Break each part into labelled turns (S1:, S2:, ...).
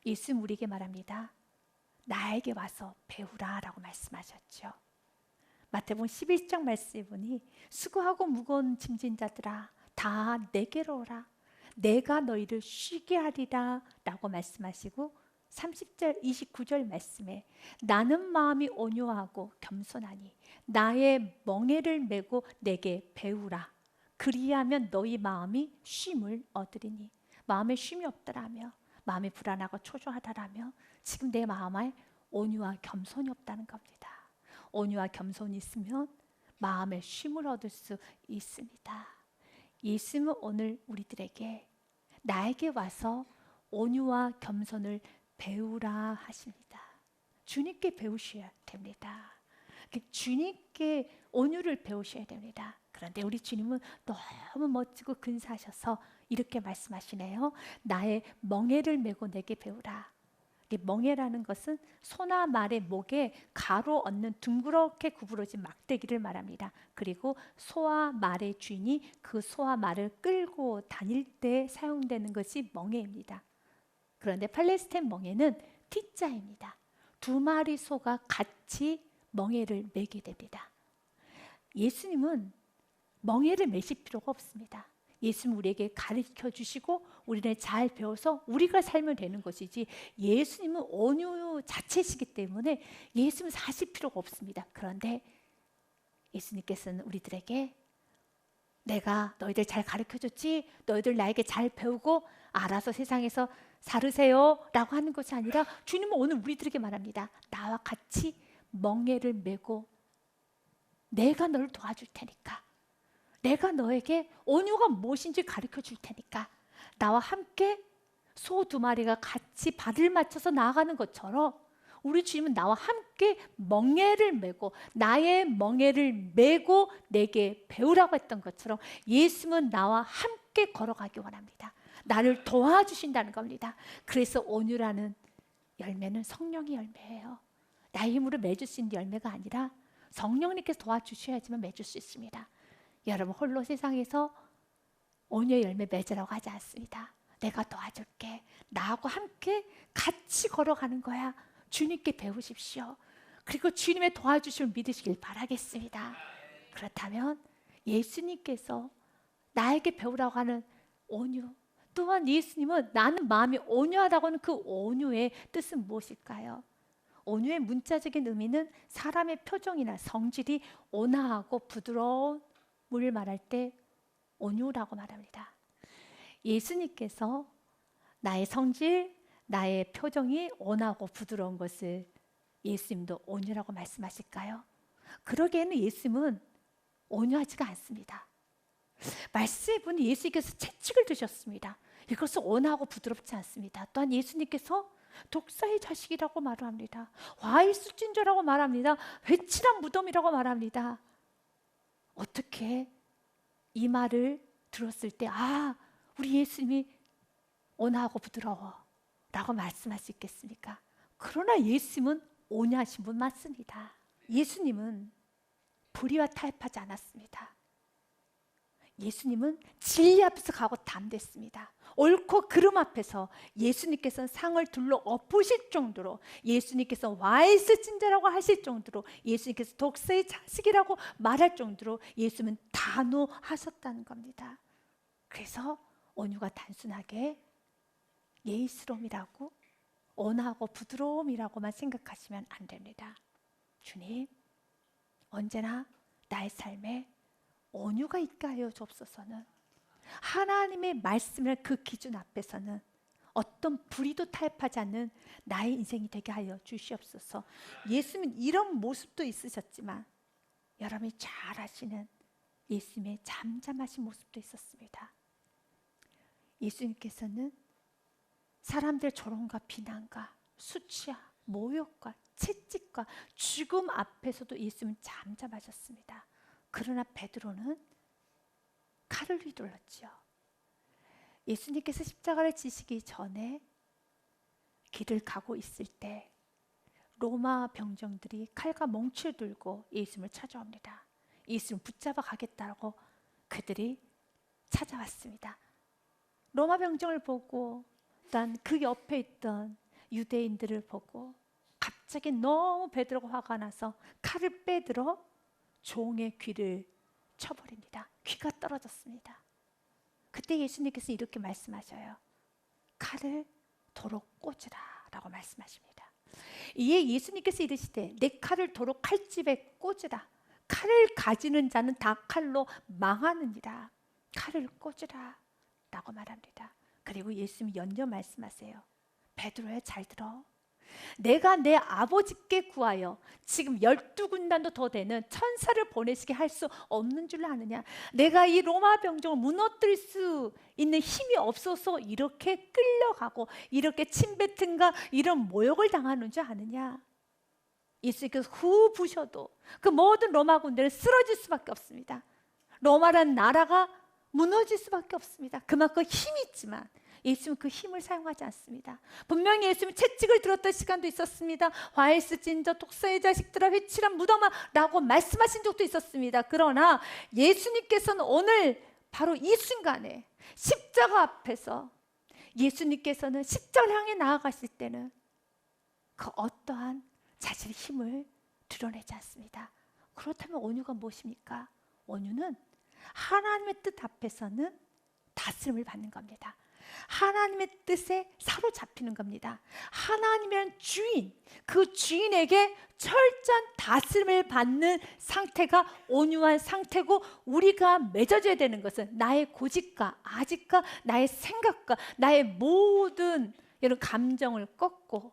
S1: 예수님 우리에게 말합니다. 나에게 와서 배우라 라고 말씀하셨죠. 마태복음 11장 말씀에 보니 수고하고 무거운 짐진 자들아 다 내게로 오라. 내가 너희를 쉬게 하리라 라고 말씀하시고 30절 29절 말씀에 나는 마음이 온유하고 겸손하니 나의 멍에를 메고 내게 배우라. 그리하면 너희 마음이 쉼을 얻으리니. 마음에 쉼이 없더라며, 마음이 불안하고 초조하다라며 지금 내 마음에 온유와 겸손이 없다는 겁니다. 온유와 겸손이 있으면 마음에 쉼을 얻을 수 있습니다. 예수님은 오늘 우리들에게 나에게 와서 온유와 겸손을 배우라 하십니다. 주님께 배우셔야 됩니다. 주님께 온유를 배우셔야 됩니다. 그런데 우리 주님은 너무 멋지고 근사하셔서 이렇게 말씀하시네요. 나의 멍에를 메고 내게 배우라. 멍에라는 것은 소나 말의 목에 가로 얹는 둥그렇게 구부러진 막대기를 말합니다. 그리고 소와 말의 주인이 그 소와 말을 끌고 다닐 때 사용되는 것이 멍에입니다. 그런데 팔레스타인 멍에는 T자입니다. 두 마리 소가 같이 멍에를 메게 됩니다. 예수님은 멍에를 메실 필요가 없습니다. 예수님 우리에게 가르쳐 주시고 우리는 잘 배워서 우리가 살면 되는 것이지, 예수님은 온유 자체시기 때문에 예수님은 사실 필요가 없습니다. 그런데 예수님께서는 우리들에게 내가 너희들 잘 가르쳐 줬지? 너희들 나에게 잘 배우고 알아서 세상에서 살으세요 라고 하는 것이 아니라 주님은 오늘 우리들에게 말합니다. 나와 같이 멍에를 메고 내가 너를 도와줄 테니까, 내가 너에게 온유가 무엇인지 가르쳐 줄 테니까 나와 함께 소 두 마리가 같이 발을 맞춰서 나아가는 것처럼 우리 주님은 나와 함께 멍에를 메고 나의 멍에를 메고 내게 배우라고 했던 것처럼 예수님은 나와 함께 걸어가기 원합니다. 나를 도와주신다는 겁니다. 그래서 온유라는 열매는 성령의 열매예요. 나의 힘으로 맺을 수 있는 열매가 아니라 성령님께서 도와주셔야지만 맺을 수 있습니다. 여러분 홀로 세상에서 온유의 열매 맺으라고 하지 않습니다. 내가 도와줄게. 나하고 함께 같이 걸어가는 거야. 주님께 배우십시오. 그리고 주님의 도와주심을 믿으시길 바라겠습니다. 그렇다면 예수님께서 나에게 배우라고 하는 온유, 또한 예수님은 나는 마음이 온유하다고 하는 그 온유의 뜻은 무엇일까요? 온유의 문자적인 의미는 사람의 표정이나 성질이 온화하고 부드러운 을 말할 때 온유라고 말합니다. 예수님께서 나의 성질, 나의 표정이 온화하고 부드러운 것을 예수님도 온유라고 말씀하실까요? 그러기에는 예수님은 온유하지가 않습니다. 말씀해 보니 예수님께서 채찍을 드셨습니다. 이것은 온화하고 부드럽지 않습니다. 또한 예수님께서 독사의 자식이라고 말합니다. 와이수진저라고 말합니다. 회칠한 무덤이라고 말합니다. 어떻게 이 말을 들었을 때 우리 예수님이 온화하고 부드러워 라고 말씀할 수 있겠습니까? 그러나 예수님은 온유하신 분 맞습니다. 예수님은 불의와 타협하지 않았습니다. 예수님은 진리 앞에서 가고 담댔습니다. 옳고 그름 앞에서 예수님께서는 상을 둘러 엎으실 정도로, 예수님께서 와이스진저라고 하실 정도로, 예수님께서 독사의 자식이라고 말할 정도로 예수님은 단호하셨다는 겁니다. 그래서 온유가 단순하게 예의스러움이라고, 온화하고 부드러움이라고만 생각하시면 안 됩니다. 주님, 언제나 나의 삶에 온유가 있게 하여 주옵소서는, 하나님의 말씀이란 그 기준 앞에서는 어떤 불의도 타협하지 않는 나의 인생이 되게 하여 주시옵소서. 예수님은 이런 모습도 있으셨지만 여러분이 잘 아시는 예수님의 잠잠하신 모습도 있었습니다. 예수님께서는 사람들의 조롱과 비난과 수치와 모욕과 채찍과 죽음 앞에서도 예수님은 잠잠하셨습니다. 그러나 베드로는 칼을 휘둘렀죠. 예수님께서 십자가를 지시기 전에 길을 가고 있을 때 로마 병정들이 칼과 몽치를 들고 예수님을 찾아옵니다. 예수님을 붙잡아 가겠다고 그들이 찾아왔습니다. 로마 병정을 보고 그 옆에 있던 유대인들을 보고 갑자기 너무 베드로가 화가 나서 칼을 빼들어 종의 귀를 쳐버립니다. 귀가 떨어졌습니다. 그때 예수님께서 이렇게 말씀하셔요. 칼을 도로 꽂으라 라고 말씀하십니다. 이에 예수님께서 이르시되 내 칼을 도로 칼집에 꽂으라. 칼을 가지는 자는 다 칼로 망하느니라. 칼을 꽂으라 라고 말합니다. 그리고 예수님이 연려 말씀하세요. 베드로야, 잘 들어. 내가 내 아버지께 구하여 지금 12군단도 더 되는 천사를 보내시게 할 수 없는 줄 아느냐? 내가 이 로마 병정을 무너뜨릴 수 있는 힘이 없어서 이렇게 끌려가고 이렇게 침뱉은가 이런 모욕을 당하는 줄 아느냐? 예수님께서 후 부셔도 그 모든 로마 군대는 쓰러질 수밖에 없습니다. 로마라는 나라가 무너질 수밖에 없습니다. 그만큼 힘이 있지만 예수님은 그 힘을 사용하지 않습니다. 분명히 예수님은 채찍을 들었던 시간도 있었습니다. 화에스 찐저 독사의 자식들아 회칠한 무덤아 라고 말씀하신 적도 있었습니다. 그러나 예수님께서는 오늘 바로 이 순간에 십자가 앞에서 예수님께서는 십자가를 향해 나아가실 때는 그 어떠한 자신의 힘을 드러내지 않습니다. 그렇다면 온유가 무엇입니까? 온유는 하나님의 뜻 앞에서는 다스림을 받는 겁니다. 하나님의 뜻에 사로잡히는 겁니다. 하나님이란 주인, 그 주인에게 철저한 다스림을 받는 상태가 온유한 상태고, 우리가 맺어져야 되는 것은 나의 고집과 아집과 나의 생각과 나의 모든 이런 감정을 꺾고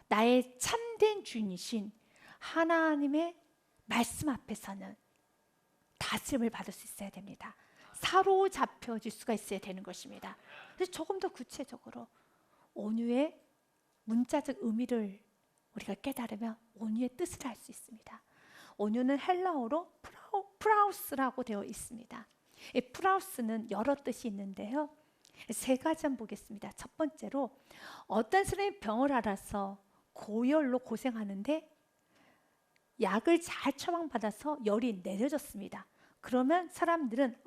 S1: 나의 참된 주인이신 하나님의 말씀 앞에서는 다스림을 받을 수 있어야 됩니다. 사로잡혀질 수가 있어야 되는 것입니다. 그래서 조금 더 구체적으로 온유의 문자적 의미를 우리가 깨달으면 온유의 뜻을 알 수 있습니다. 온유는 헬라어로 프라우스라고 되어 있습니다. 이 프라우스는 여러 뜻이 있는데요. 세 가지 한번 보겠습니다. 첫 번째로, 어떤 사람이 병을 앓아서 고열로 고생하는데 약을 잘 처방받아서 열이 내려졌습니다. 그러면 사람들은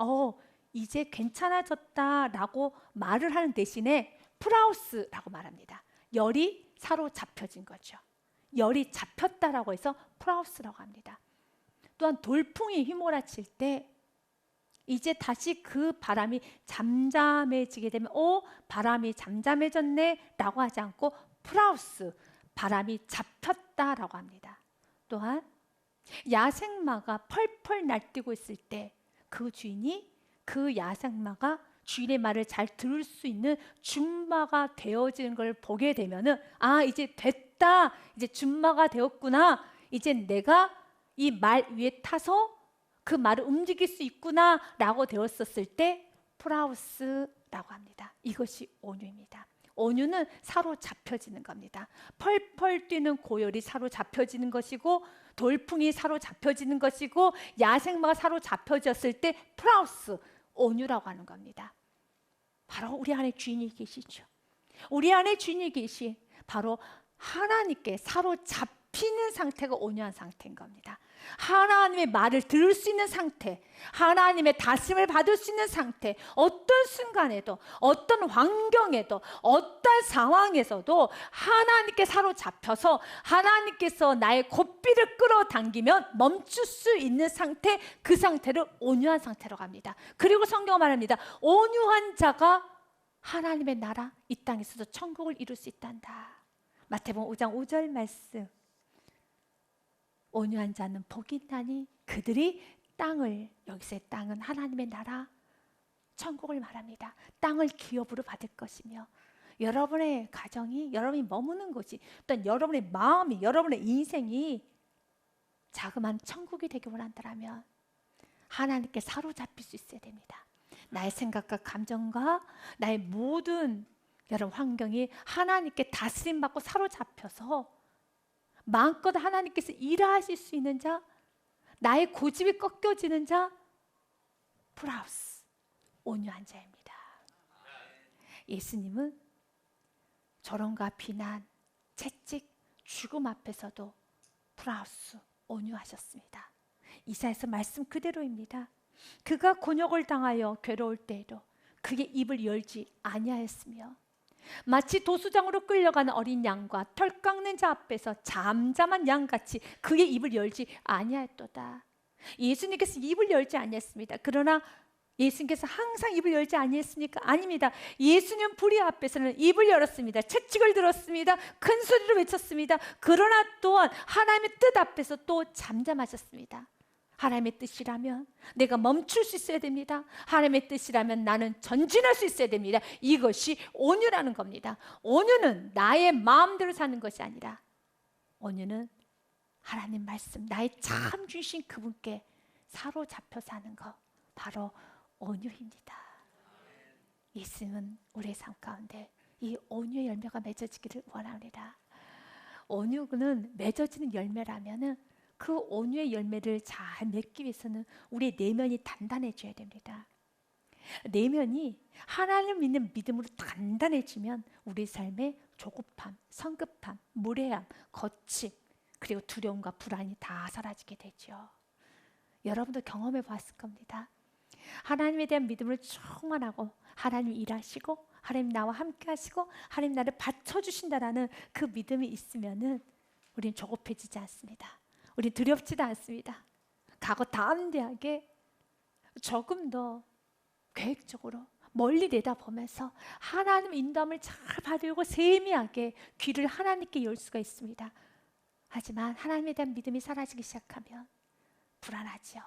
S1: 이제 괜찮아졌다라고 말을 하는 대신에 프라우스라고 말합니다. 열이 사로잡혀진 거죠. 열이 잡혔다라고 해서 프라우스라고 합니다. 또한 돌풍이 휘몰아칠 때 이제 다시 그 바람이 잠잠해지게 되면 바람이 잠잠해졌네 라고 하지 않고 프라우스, 바람이 잡혔다라고 합니다. 또한 야생마가 펄펄 날뛰고 있을 때 그 주인이 그 야생마가 주인의 말을 잘 들을 수 있는 줌마가 되어지는 걸 보게 되면은 이제 됐다, 이제 줌마가 되었구나, 이제 내가 이 말 위에 타서 그 말을 움직일 수 있구나 라고 되었었을 때 프라우스라고 합니다. 이것이 온유입니다. 온유는 사로잡혀지는 겁니다. 펄펄 뛰는 고열이 사로잡혀지는 것이고, 돌풍이 사로잡혀지는 것이고, 야생마가 사로잡혀졌을 때 프라우스, 온유라고 하는 겁니다. 바로 우리 안에 주인이 계시죠. 우리 안에 주인이 계신 바로 하나님께 사로잡히는 상태가 온유한 상태인 겁니다. 하나님의 말을 들을 수 있는 상태, 하나님의 다스림을 받을 수 있는 상태, 어떤 순간에도, 어떤 환경에도, 어떤 상황에서도 하나님께 사로잡혀서 하나님께서 나의 고삐를 끌어당기면 멈출 수 있는 상태, 그 상태를 온유한 상태라고 합니다. 그리고 성경은 말합니다. 온유한 자가 하나님의 나라, 이 땅에서도 천국을 이룰 수 있단다. 마태복음 5장 5절 말씀. 온유한 자는 복이 있나니 그들이 땅을, 여기서의 땅은 하나님의 나라, 천국을 말합니다. 땅을 기업으로 받을 것이며, 여러분의 가정이, 여러분이 머무는 곳이, 또한 여러분의 마음이, 여러분의 인생이 자그마한 천국이 되기 원한다면 하나님께 사로잡힐 수 있어야 됩니다. 나의 생각과 감정과 나의 모든 여러분 환경이 하나님께 다스림받고 사로잡혀서 마음껏 하나님께서 일하실 수 있는 자, 나의 고집이 꺾여지는 자, 프라우스, 온유한 자입니다. 예수님은 조롱과 비난, 채찍, 죽음 앞에서도 프라우스, 온유하셨습니다. 이사야서 말씀 그대로입니다. 그가 곤욕을 당하여 괴로울 때에도 그의 입을 열지 아니하였으며 마치 도수장으로 끌려가는 어린 양과 털 깎는 자 앞에서 잠잠한 양같이 그의 입을 열지 아니하였도다. 예수님께서 입을 열지 아니했습니다. 그러나 예수님께서 항상 입을 열지 아니했습니까? 아닙니다. 예수님 불의 앞에서는 입을 열었습니다. 채찍을 들었습니다. 큰 소리로 외쳤습니다. 그러나 또한 하나님의 뜻 앞에서 또 잠잠하셨습니다. 하나님의 뜻이라면 내가 멈출 수 있어야 됩니다. 하나님의 뜻이라면 나는 전진할 수 있어야 됩니다. 이것이 온유라는 겁니다. 온유는 나의 마음대로 사는 것이 아니라 온유는 하나님 말씀, 나의 참 주신 그분께 사로잡혀 사는 것, 바로 온유입니다. 예수님은 우리의 삶 가운데 이 온유의 열매가 맺어지기를 원합니다. 온유는 맺어지는 열매라면은 그 온유의 열매를 잘 맺기 위해서는 우리의 내면이 단단해져야 됩니다. 내면이 하나님을 믿는 믿음으로 단단해지면 우리 삶의 조급함, 성급함, 무례함, 거침, 그리고 두려움과 불안이 다 사라지게 되죠. 여러분도 경험해 봤을 겁니다. 하나님에 대한 믿음을 충만하고 하나님 일하시고 하나님 나와 함께 하시고 하나님 나를 받쳐주신다라는 그 믿음이 있으면은 우리는 조급해지지 않습니다. 우리는 두렵지도 않습니다. 과거 담대하게 조금 더 계획적으로 멀리 내다보면서 하나님 인도함을 잘 받으려고 세미하게 귀를 하나님께 열 수가 있습니다. 하지만 하나님에 대한 믿음이 사라지기 시작하면 불안하지요.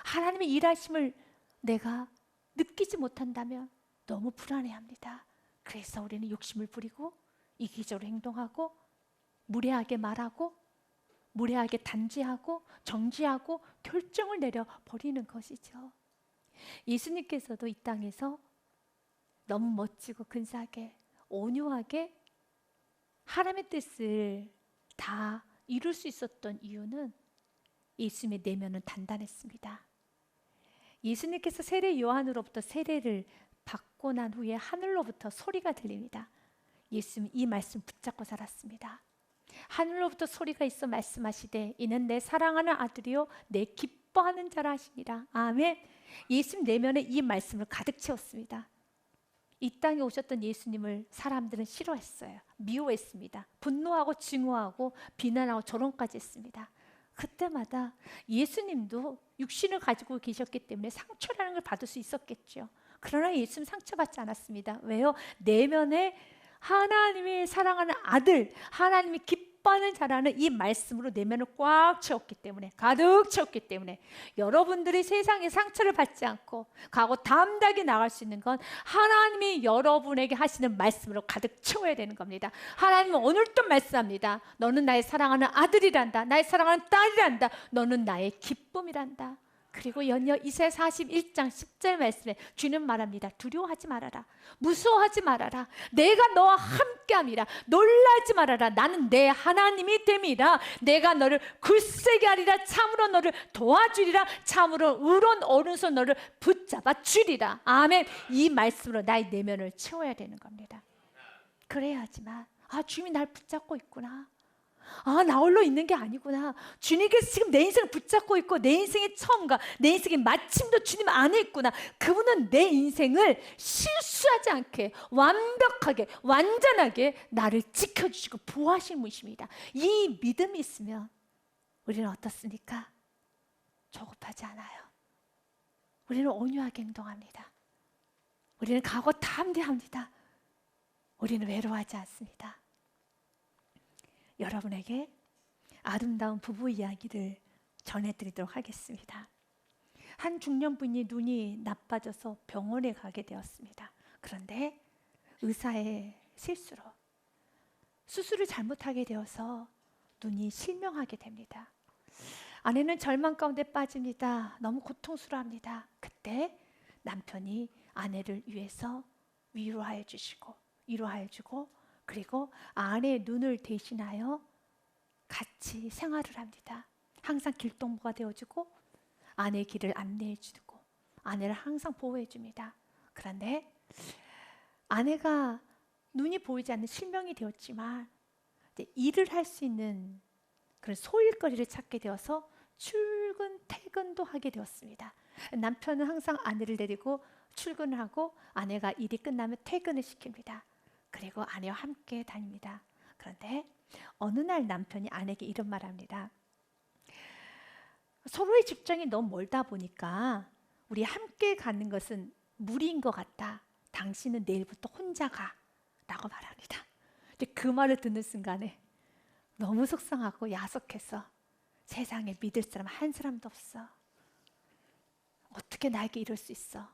S1: 하나님의 일하심을 내가 느끼지 못한다면 너무 불안해합니다. 그래서 우리는 욕심을 부리고 이기적으로 행동하고 무례하게 말하고 무례하게 단죄하고 정죄하고 결정을 내려버리는 것이죠. 예수님께서도 이 땅에서 너무 멋지고 근사하게 온유하게 하나님의 뜻을 다 이룰 수 있었던 이유는 예수님의 내면은 단단했습니다. 예수님께서 세례 요한으로부터 세례를 받고 난 후에 하늘로부터 소리가 들립니다. 예수님은 이 말씀 붙잡고 살았습니다. 하늘로부터 소리가 있어 말씀하시되 이는 내 사랑하는 아들이요 내 기뻐하는 자라 하시니라. 아멘. 예수님 내면에 이 말씀을 가득 채웠습니다. 이 땅에 오셨던 예수님을 사람들은 싫어했어요. 미워했습니다. 분노하고 증오하고 비난하고 조롱까지 했습니다. 그때마다 예수님도 육신을 가지고 계셨기 때문에 상처라는 걸 받을 수 있었겠죠. 그러나 예수님 상처받지 않았습니다. 왜요? 내면에 하나님이 사랑하는 아들, 하나님이 기뻐하는 자라는 이 말씀으로 내면을 꽉 채웠기 때문에, 가득 채웠기 때문에 여러분들이 세상에 상처를 받지 않고 가고 담대하게 나갈 수 있는 건 하나님이 여러분에게 하시는 말씀으로 가득 채워야 되는 겁니다. 하나님은 오늘도 말씀합니다. 너는 나의 사랑하는 아들이란다. 나의 사랑하는 딸이란다. 너는 나의 기쁨이란다. 그리고 연이어 이사야 41장 10절 말씀에 주는 말합니다. 두려워하지 말아라. 무서워하지 말아라. 내가 너와 함께함이라. 놀라지 말아라. 나는 내 하나님이 됨이라. 내가 너를 굳세게 하리라. 참으로 너를 도와주리라. 참으로 의로운 오른손 너를 붙잡아 주리라. 아멘. 이 말씀으로 나의 내면을 채워야 되는 겁니다. 그래야지만 주님이 날 붙잡고 있구나. 나 홀로 있는 게 아니구나. 주님께서 지금 내 인생을 붙잡고 있고 내 인생의 처음과 내 인생의 마침도 주님 안에 있구나. 그분은 내 인생을 실수하지 않게 완벽하게 완전하게 나를 지켜주시고 보호하시는 분이십니다. 이 믿음이 있으면 우리는 어떻습니까? 조급하지 않아요. 우리는 온유하게 행동합니다. 우리는 각오 담대합니다. 우리는 외로워하지 않습니다. 여러분에게 아름다운 부부 이야기를 전해드리도록 하겠습니다. 한 중년분이 눈이 나빠져서 병원에 가게 되었습니다. 그런데 의사의 실수로 수술을 잘못하게 되어서 눈이 실명하게 됩니다. 아내는 절망 가운데 빠집니다. 너무 고통스러워합니다. 그때 남편이 아내를 위해서 위로하여 주고 그리고 아내의 눈을 대신하여 같이 생활을 합니다. 항상 길동무가 되어주고 아내의 길을 안내해주고 아내를 항상 보호해줍니다. 그런데 아내가 눈이 보이지 않는 실명이 되었지만 이제 일을 할 수 있는 그런 소일거리를 찾게 되어서 출근, 퇴근도 하게 되었습니다. 남편은 항상 아내를 데리고 출근을 하고 아내가 일이 끝나면 퇴근을 시킵니다. 그리고 아내와 함께 다닙니다. 그런데 어느 날 남편이 아내에게 이런 말합니다. 서로의 직장이 너무 멀다 보니까 우리 함께 가는 것은 무리인 것 같다. 당신은 내일부터 혼자 가. 라고 말합니다. 이제 그 말을 듣는 순간에 너무 속상하고 야속해서 세상에 믿을 사람 한 사람도 없어. 어떻게 나에게 이럴 수 있어?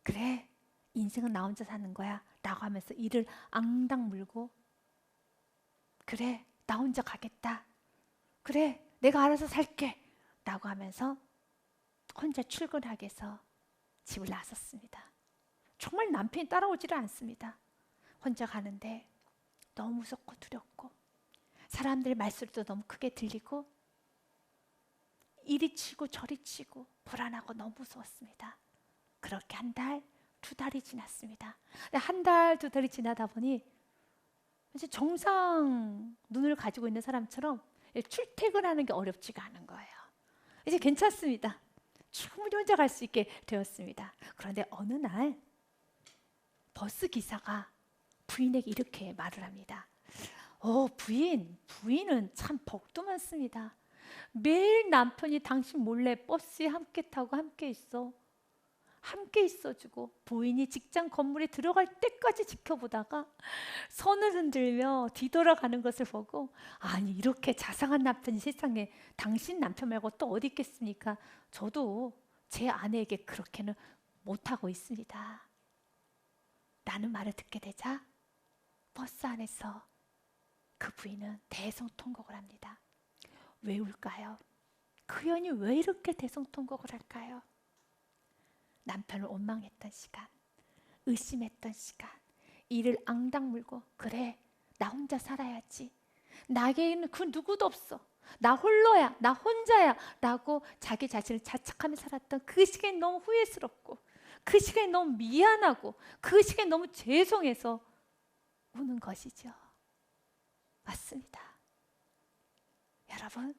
S1: 그래, 인생은 나 혼자 사는 거야. 라고 하면서 이를 앙당 물고 그래, 나 혼자 가겠다. 그래, 내가 알아서 살게. 라고 하면서 혼자 출근하게 해서 집을 나섰습니다. 정말 남편이 따라오지를 않습니다. 혼자 가는데 너무 무섭고 두렵고 사람들의 말소리도 너무 크게 들리고 이리 치고 저리 치고 불안하고 너무 무서웠습니다. 그렇게 한 달, 두 달이 지났습니다. 한 달, 두 달이 지나다 보니 이제 정상 눈을 가지고 있는 사람처럼 출퇴근하는 게 어렵지가 않은 거예요. 이제 괜찮습니다. 충분히 혼자 갈 수 있게 되었습니다. 그런데 어느 날 버스 기사가 부인에게 이렇게 말을 합니다. 부인은 참 복도 많습니다. 매일 남편이 당신 몰래 버스에 함께 타고 함께 있어주고 부인이 직장 건물에 들어갈 때까지 지켜보다가 손을 흔들며 뒤돌아가는 것을 보고 아니 이렇게 자상한 남편이 세상에 당신 남편 말고 또 어디 있겠습니까? 저도 제 아내에게 그렇게는 못하고 있습니다. 라는 말을 듣게 되자 버스 안에서 그 부인은 대성통곡을 합니다. 왜 울까요? 그 연이 왜 이렇게 대성통곡을 할까요? 남편을 원망했던 시간, 의심했던 시간, 이를 앙당 물고 그래, 나 혼자 살아야지. 나에게는 그 누구도 없어. 나 홀로야, 나 혼자야 라고 자기 자신을 자책하며 살았던 그 시간이 너무 후회스럽고 그 시간이 너무 미안하고 그 시간이 너무 죄송해서 우는 것이죠. 맞습니다. 여러분,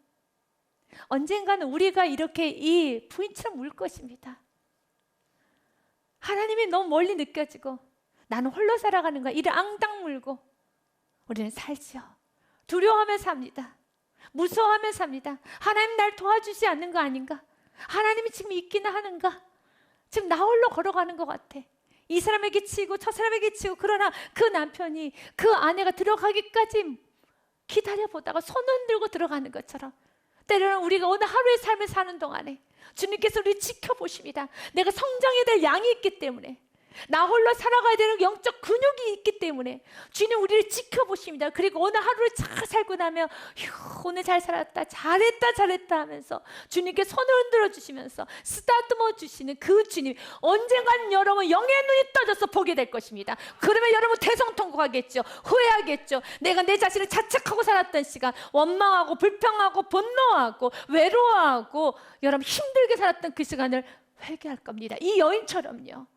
S1: 언젠가는 우리가 이렇게 이 부인처럼 울 것입니다. 하나님이 너무 멀리 느껴지고 나는 홀로 살아가는 거야. 이를 앙당 물고 우리는 살죠. 두려워하며 삽니다. 무서워하며 삽니다. 하나님 날 도와주지 않는 거 아닌가? 하나님이 지금 있기는 하는가? 지금 나 홀로 걸어가는 것 같아. 이 사람에게 치고 저 사람에게 치고 그러나 그 남편이 그 아내가 들어가기까지 기다려보다가 손 흔들고 들어가는 것처럼 때로는 우리가 오늘 하루의 삶을 사는 동안에 주님께서 우리를 지켜보십니다. 내가 성장해야 될 양이 있기 때문에 나 홀로 살아가야 되는 영적 근육이 있기 때문에 주님 우리를 지켜보십니다. 그리고 오늘 하루를 잘 살고 나면 오늘 잘 살았다 잘했다 하면서 주님께 손을 흔들어 주시면서 쓰다듬어 주시는 그 주님 언젠가는 여러분 영의 눈이 떠져서 보게 될 것입니다. 그러면 여러분 대성통곡하겠죠. 후회하겠죠. 내가 내 자신을 자책하고 살았던 시간 원망하고 불평하고 분노하고 외로워하고 여러분 힘들게 살았던 그 시간을 회개할 겁니다. 이 여인처럼요.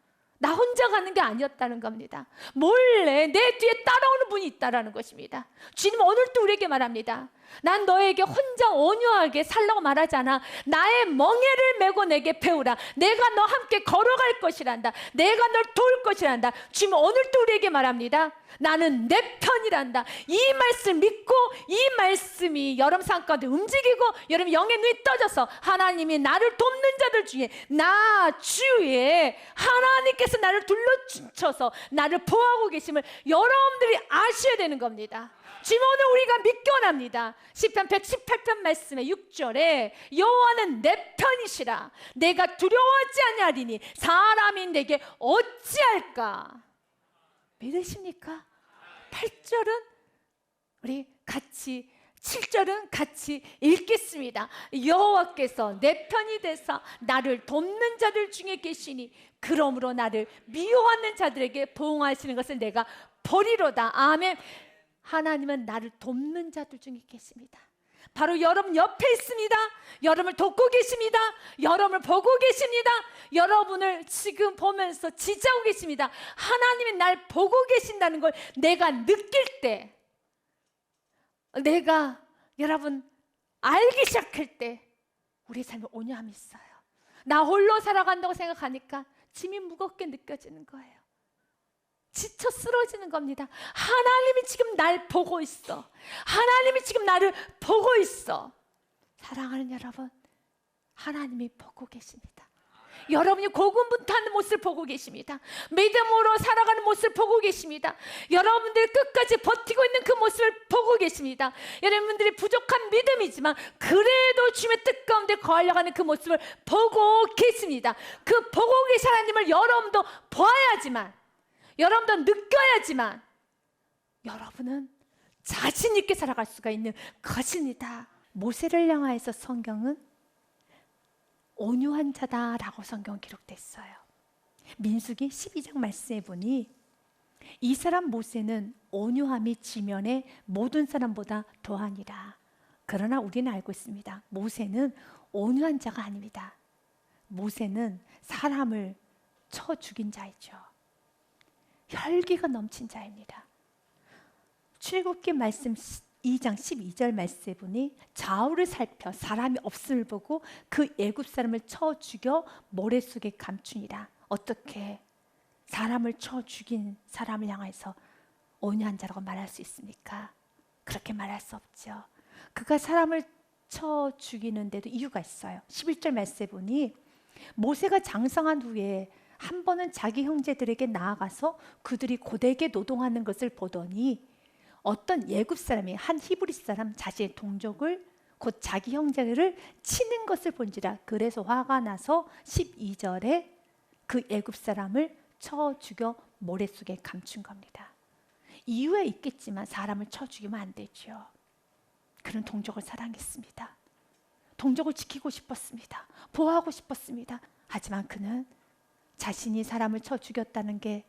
S1: 나 혼자 가는 게 아니었다는 겁니다. 몰래 내 뒤에 따라오는 분이 있다라는 것입니다. 주님 오늘도 우리에게 말합니다. 난 너에게 혼자 온유하게 살라고 말하지 않아. 나의 멍에를 메고 내게 배우라. 내가 너와 함께 걸어갈 것이란다. 내가 널 도울 것이란다. 주님 오늘도 우리에게 말합니다. 나는 내 편이란다. 이 말씀 믿고 이 말씀이 여러분 삶 가운데 움직이고 여러분 영의 눈이 떠져서 하나님이 나를 돕는 자들 중에 나 주위에 하나님께서 나를 둘러주셔서 나를 보호하고 계심을 여러분들이 아셔야 되는 겁니다. 지금 오늘 우리가 믿기 원합니다. 시편 118편 말씀의 6절에 여호와는 내 편이시라. 내가 두려워하지 아니하리니 사람이 내게 어찌할까? 믿으십니까? 8절은 우리 같이 7절은 같이 읽겠습니다. 여호와께서 내 편이 되사 나를 돕는 자들 중에 계시니 그러므로 나를 미워하는 자들에게 보응하시는 것을 내가 보리로다. 아멘. 하나님은 나를 돕는 자들 중에 계십니다. 바로 여러분 옆에 있습니다. 여러분을 돕고 계십니다. 여러분을 보고 계십니다. 여러분을 지금 보면서 지지하고 계십니다. 하나님이 날 보고 계신다는 걸 내가 느낄 때, 내가 여러분 알기 시작할 때 우리 삶에 온유함이 있어요. 나 홀로 살아간다고 생각하니까 짐이 무겁게 느껴지는 거예요. 지쳐 쓰러지는 겁니다. 하나님이 지금 날 보고 있어. 하나님이 지금 나를 보고 있어. 사랑하는 여러분, 하나님이 보고 계십니다. 여러분이 고군분투하는 모습을 보고 계십니다. 믿음으로 살아가는 모습을 보고 계십니다. 여러분들이 끝까지 버티고 있는 그 모습을 보고 계십니다. 여러분들이 부족한 믿음이지만 그래도 주님의 뜻 가운데 거하려고 그 모습을 보고 계십니다. 그 보고 계신 하나님을 여러분도 보아야지만, 여러분도 느껴야지만 여러분은 자신 있게 살아갈 수가 있는 것입니다. 모세를 향하여서 성경은 온유한 자다라고 성경 기록됐어요. 민수기 12장 말씀에 보니 이 사람 모세는 온유함이 지면의 모든 사람보다 더하니라. 그러나 우리는 알고 있습니다. 모세는 온유한 자가 아닙니다. 모세는 사람을 쳐 죽인 자이죠. 혈기가 넘친 자입니다. 출애굽기 말씀 2장 12절 말씀에 보니 좌우를 살펴 사람이 없음을 보고 그 애굽 사람을 쳐 죽여 모래 속에 감추니라. 어떻게 사람을 쳐 죽인 사람을 향해서 온유한 자라고 말할 수 있습니까? 그렇게 말할 수 없죠. 그가 사람을 쳐 죽이는데도 이유가 있어요. 11절 말씀에 보니 모세가 장성한 후에 한 번은 자기 형제들에게 나아가서 그들이 고되게 노동하는 것을 보더니 어떤 예굽 사람이 한 히브리 사람 자신의 동족을 곧 자기 형제를 치는 것을 본지라. 그래서 화가 나서 12절에 그 예굽 사람을 쳐 죽여 모래 속에 감춘 겁니다. 이유에 있겠지만 사람을 쳐 죽이면 안 되죠. 그는 동족을 사랑했습니다. 동족을 지키고 싶었습니다. 보호하고 싶었습니다. 하지만 그는 자신이 사람을 쳐 죽였다는 게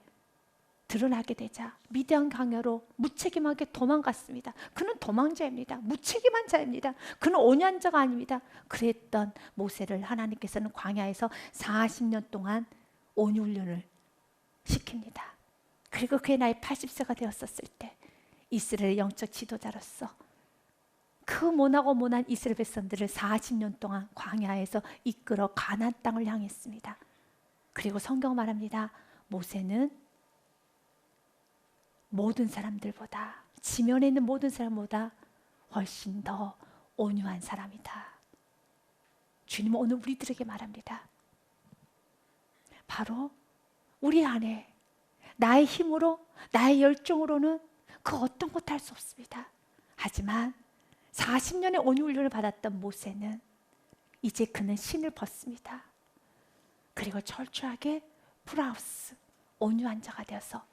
S1: 드러나게 되자 미디안 강야로 무책임하게 도망갔습니다. 그는 도망자입니다. 무책임한 자입니다. 그는 온유한 자가 아닙니다. 그랬던 모세를 하나님께서는 광야에서 40년 동안 온유 훈련을 시킵니다. 그리고 그의 나이 80세가 되었었을 때 이스라엘의 영적 지도자로서 그 모나고 모난 이스라엘 백성들을 40년 동안 광야에서 이끌어 가나안 땅을 향했습니다. 그리고 성경 말합니다. 모세는 모든 사람들보다, 지면에 있는 모든 사람보다 훨씬 더 온유한 사람이다. 주님은 오늘 우리들에게 말합니다. 바로 우리 안에 나의 힘으로, 나의 열정으로는 그 어떤 것도 할 수 없습니다. 하지만 40년의 온유 훈련을 받았던 모세는 이제 그는 신을 벗습니다. 그리고 철저하게 브라우스, 온유한 자가 되어서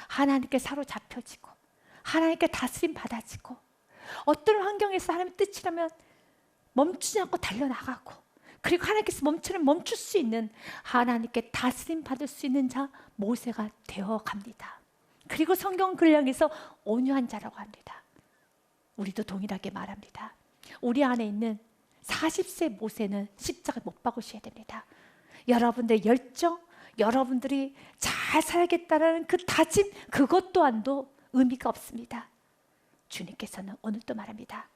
S1: 하나님께 사로잡혀지고 하나님께 다스림 받아지고 어떤 환경에서 하나님의 뜻이라면 멈추지 않고 달려나가고 그리고 하나님께서 멈추면 멈출 수 있는 하나님께 다스림 받을 수 있는 자 모세가 되어갑니다. 그리고 성경 근량에서 온유한 자라고 합니다. 우리도 동일하게 말합니다. 우리 안에 있는 40세 모세는 십자가 못 박으셔야 됩니다. 여러분들의 열정, 여러분들이 잘 살겠다는 그 다짐, 그것 또한도 의미가 없습니다. 주님께서는 오늘 또 말합니다.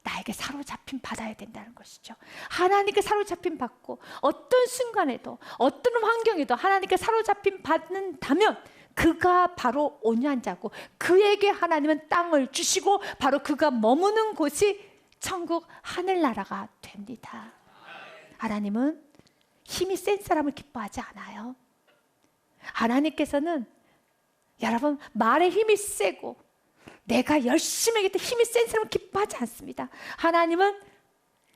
S1: 나에게 사로잡힘 받아야 된다는 것이죠. 하나님께 사로잡힘 받고 어떤 순간에도 어떤 환경에도 하나님께 사로잡힘 받는다면 그가 바로 온유한 자고 그에게 하나님은 땅을 주시고 바로 그가 머무는 곳이 천국 하늘나라가 됩니다. 하나님은 힘이 센 사람을 기뻐하지 않아요. 하나님께서는 여러분 말에 힘이 세고 내가 열심히 하겠다 힘이 센 사람을 기뻐하지 않습니다. 하나님은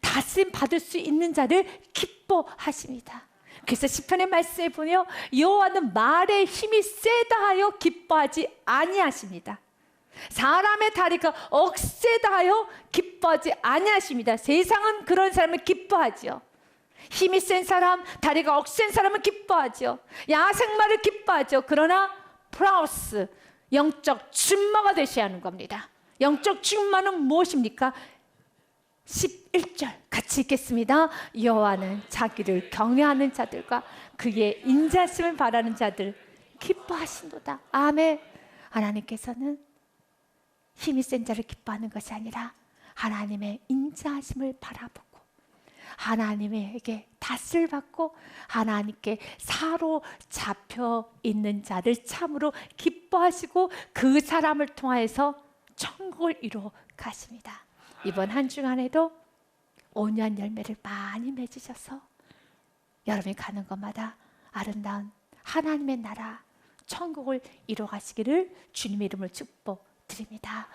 S1: 다스림 받을 수 있는 자를 기뻐하십니다. 그래서 시편의 말씀에 보면 여호와는 말에 힘이 세다 하여 기뻐하지 아니하십니다. 사람의 다리가 억세다 하여 기뻐하지 아니하십니다. 세상은 그런 사람을 기뻐하지요. 힘이 센 사람, 다리가 억센 사람은 기뻐하죠. 야생마를 기뻐하죠. 그러나 플러스 영적 준마가 되셔야 하는 겁니다. 영적 준마는 무엇입니까? 11절 같이 읽겠습니다. 여호와는 자기를 경외하는 자들과 그의 인자심을 바라는 자들 기뻐하신도다. 아멘. 하나님께서는 힘이 센 자를 기뻐하는 것이 아니라 하나님의 인자하심을 바라보고 하나님에게 닷을 받고 하나님께 사로잡혀 있는 자들 참으로 기뻐하시고 그 사람을 통하여서 천국을 이루어 가십니다. 이번 한 주간에도 온유한 열매를 많이 맺으셔서 여러분이 가는 곳마다 아름다운 하나님의 나라 천국을 이루어 가시기를 주님의 이름으로 축복드립니다.